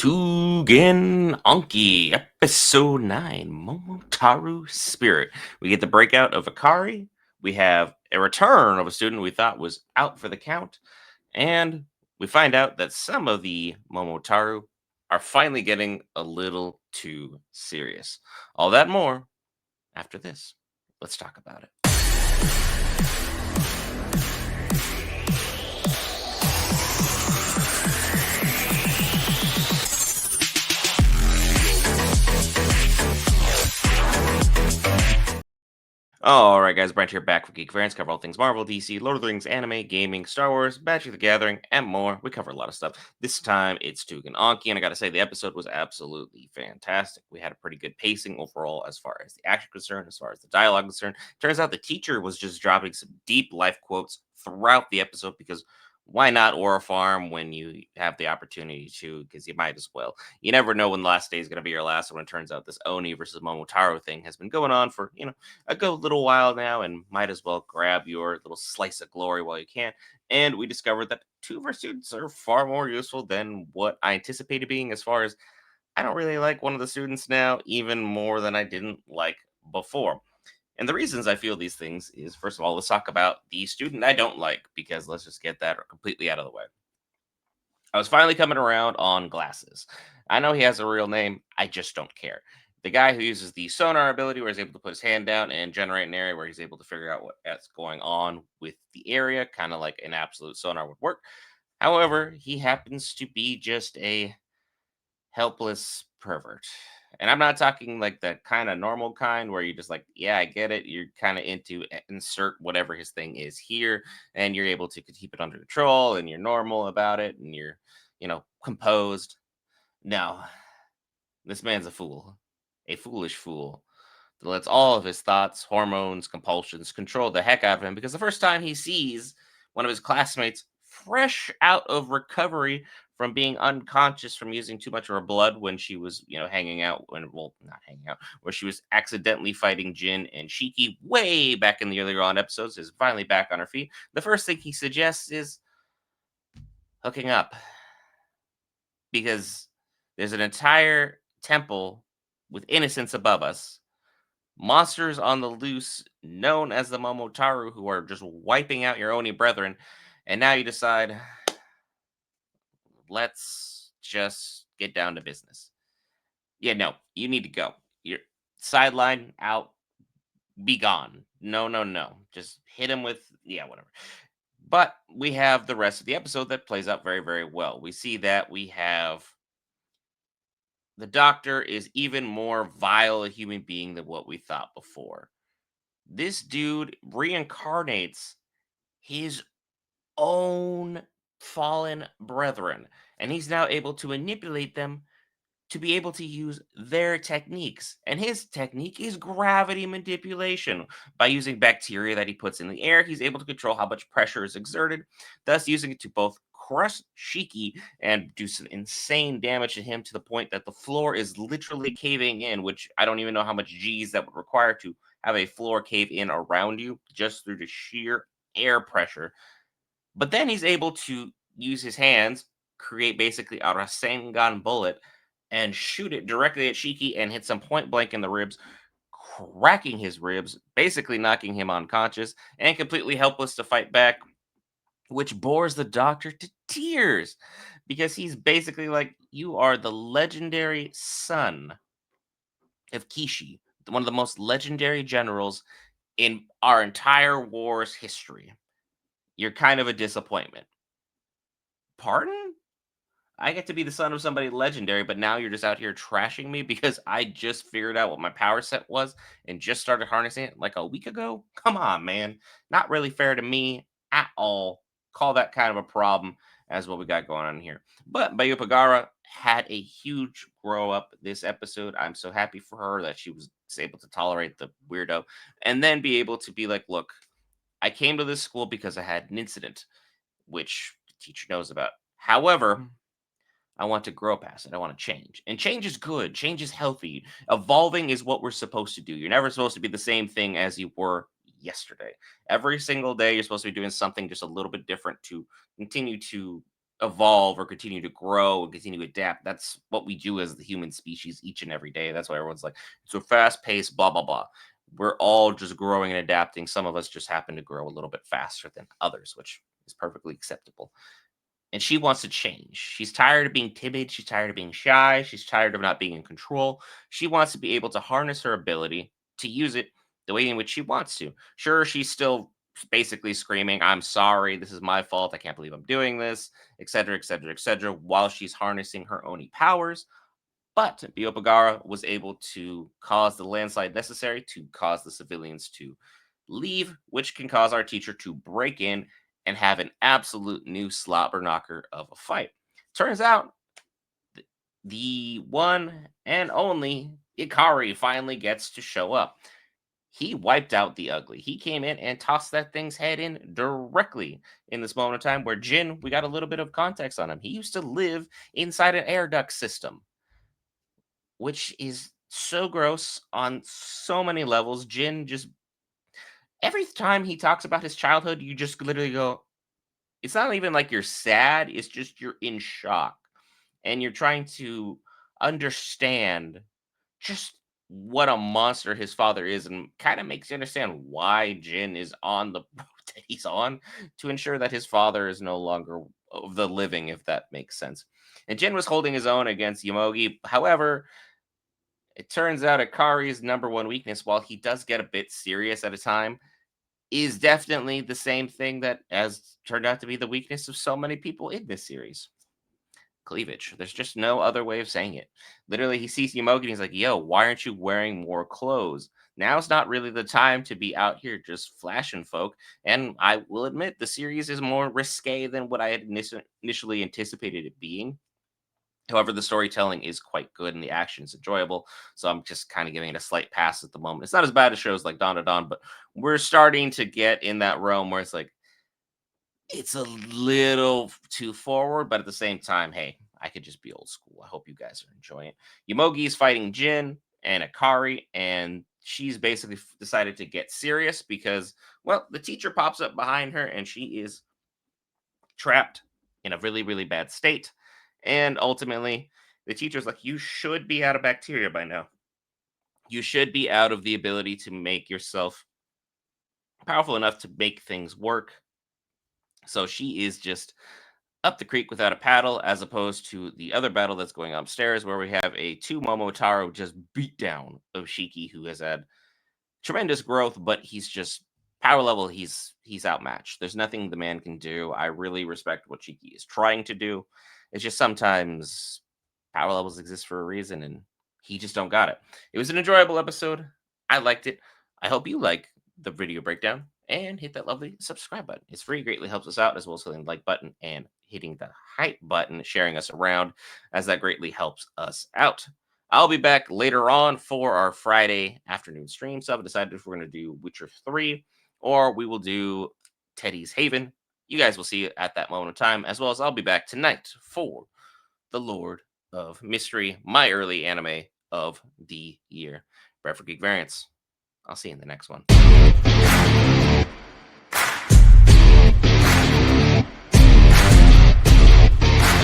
Tougen Anki, episode 9, Momotaro Spirit. We get the breakout of Akari. We have a return of a student we thought was out for the count. And we find out that some of the Momotaro are finally getting a little too serious. All that more after this. Let's talk about it. All right, guys, Brent here back for Geek Variants. Cover all things Marvel, DC, Lord of the Rings, anime, gaming, Star Wars, Magic the Gathering, and more. We cover a lot of stuff. This time it's Tougen Anki, and I gotta say, the episode was absolutely fantastic. We had a pretty good pacing overall as far as the action concerned, as far as the dialogue concerned. Turns out the teacher was just dropping some deep life quotes throughout the episode because why not Aura Farm when you have the opportunity to? Because you might as well. You never know when the last day is going to be your last. When it turns out this Oni versus Momotaro thing has been going on for a good little while now, and might as well grab your little slice of glory while you can. And we discovered that two of our students are far more useful than what I anticipated being, as far as I don't really like one of the students now, even more than I didn't like before. And the reasons I feel these things is, first of all, let's talk about the student I don't like, because let's just get that completely out of the way. I was finally coming around on glasses. I know he has a real name. I just don't care. The guy who uses the sonar ability, where he's able to put his hand down and generate an area where he's able to figure out what's going on with the area, kind of like an absolute sonar would work. However, he happens to be just a helpless pervert. And I'm not talking like the kind of normal kind where you're just like, yeah, I get it. You're kind of into insert whatever his thing is here, and you're able to keep it under control, and you're normal about it, and you're, composed. No, this man's a fool, a foolish fool that lets all of his thoughts, hormones, compulsions control the heck out of him, because the first time he sees one of his classmates fresh out of recovery from being unconscious from using too much of her blood when she was, hanging out, when, well, not hanging out, where she was accidentally fighting Jin and Shiki way back in the earlier on episodes, is finally back on her feet. The first thing he suggests is hooking up, because there's an entire temple with innocents above us, monsters on the loose known as the Momotaro, who are just wiping out your Oni brethren, and now you decide, let's just get down to business. Yeah, no, you need to go. You're sideline out, be gone. No, no, no. Just hit him with, yeah, whatever. But we have the rest of the episode that plays out very, very well. We see that we have the doctor is even more vile a human being than what we thought before. This dude reincarnates his own fallen brethren, and he's now able to manipulate them to be able to use their techniques. And his technique is gravity manipulation. By using bacteria that he puts in the air, he's able to control how much pressure is exerted, thus using it to both crush Shiki and do some insane damage to him, to the point that the floor is literally caving in, which I don't even know how much G's that would require to have a floor cave in around you, just through the sheer air pressure. But then he's able to use his hands, create basically a Rasengan bullet, and shoot it directly at Shiki and hits him point blank in the ribs, cracking his ribs, basically knocking him unconscious and completely helpless to fight back, which bores the doctor to tears, because he's basically like, you are the legendary son of Kishi, one of the most legendary generals in our entire war's history. You're kind of a disappointment. Pardon? I get to be the son of somebody legendary, but now you're just out here trashing me because I just figured out what my power set was and just started harnessing it like a week ago? Come on, man. Not really fair to me at all. Call that kind of a problem as what we got going on here. But Bayu Pagara had a huge grow up this episode. I'm so happy for her that she was able to tolerate the weirdo and then be able to be like, look, I came to this school because I had an incident, which the teacher knows about. However, I want to grow past it. I want to change. And change is good. Change is healthy. Evolving is what we're supposed to do. You're never supposed to be the same thing as you were yesterday. Every single day, you're supposed to be doing something just a little bit different to continue to evolve or continue to grow and continue to adapt. That's what we do as the human species each and every day. That's why everyone's like, it's a fast paced, blah, blah, blah. We're all just growing and adapting. Some of us just happen to grow a little bit faster than others, which is perfectly acceptable. And she wants to change. She's tired of being timid. She's tired of being shy. She's tired of not being in control. She wants to be able to harness her ability to use it the way in which she wants to. Sure, she's still basically screaming, I'm sorry. This is my fault. I can't believe I'm doing this, etc., etc., etc., while she's harnessing her Oni powers. But Biopagara was able to cause the landslide necessary to cause the civilians to leave, which can cause our teacher to break in and have an absolute new slobber knocker of a fight. Turns out the one and only Ikari finally gets to show up. He wiped out the ugly. He came in and tossed that thing's head in directly in this moment of time where Jin, we got a little bit of context on him. He used to live inside an air duct system, which is so gross on so many levels. Jin just every time he talks about his childhood, you just literally go, it's not even like you're sad, it's just you're in shock. And you're trying to understand just what a monster his father is, and kind of makes you understand why Jin is on the road that he's on to ensure that his father is no longer of the living, if that makes sense. And Jin was holding his own against Yamogi. However, it turns out Akari's number one weakness, while he does get a bit serious at a time, is definitely the same thing that has turned out to be the weakness of so many people in this series: cleavage. There's just no other way of saying it. Literally, he sees Yamogi and he's like, yo, why aren't you wearing more clothes? Now's not really the time to be out here just flashing folk. And I will admit, the series is more risque than what I had initially anticipated it being. However, the storytelling is quite good and the action is enjoyable. So I'm just kind of giving it a slight pass at the moment. It's not as bad as shows like Dawn to Dawn, but we're starting to get in that realm where it's like, it's a little too forward, but at the same time, hey, I could just be old school. I hope you guys are enjoying it. Yamogi is fighting Jin and Akari, and she's basically decided to get serious because, well, the teacher pops up behind her and she is trapped in a really, really bad state. And ultimately, the teacher's like, you should be out of bacteria by now. You should be out of the ability to make yourself powerful enough to make things work. So she is just up the creek without a paddle, as opposed to the other battle that's going on upstairs, where we have a two Momotaro just beat down of Shiki, who has had tremendous growth, but he's just power level. He's outmatched. There's nothing the man can do. I really respect what Shiki is trying to do. It's just sometimes power levels exist for a reason, and he just don't got it. It was an enjoyable episode. I liked it. I hope you like the video breakdown and hit that lovely subscribe button. It's free, greatly helps us out, as well as hitting the like button and hitting the hype button, sharing us around, as that greatly helps us out. I'll be back later on for our Friday afternoon stream. So I've decided if we're going to do Witcher 3 or we will do Teddy's Haven. You guys will see it at that moment of time, as well as I'll be back tonight for The Lord of Mystery, my early anime of the year. Bradford Geek Variants. I'll see you in the next one.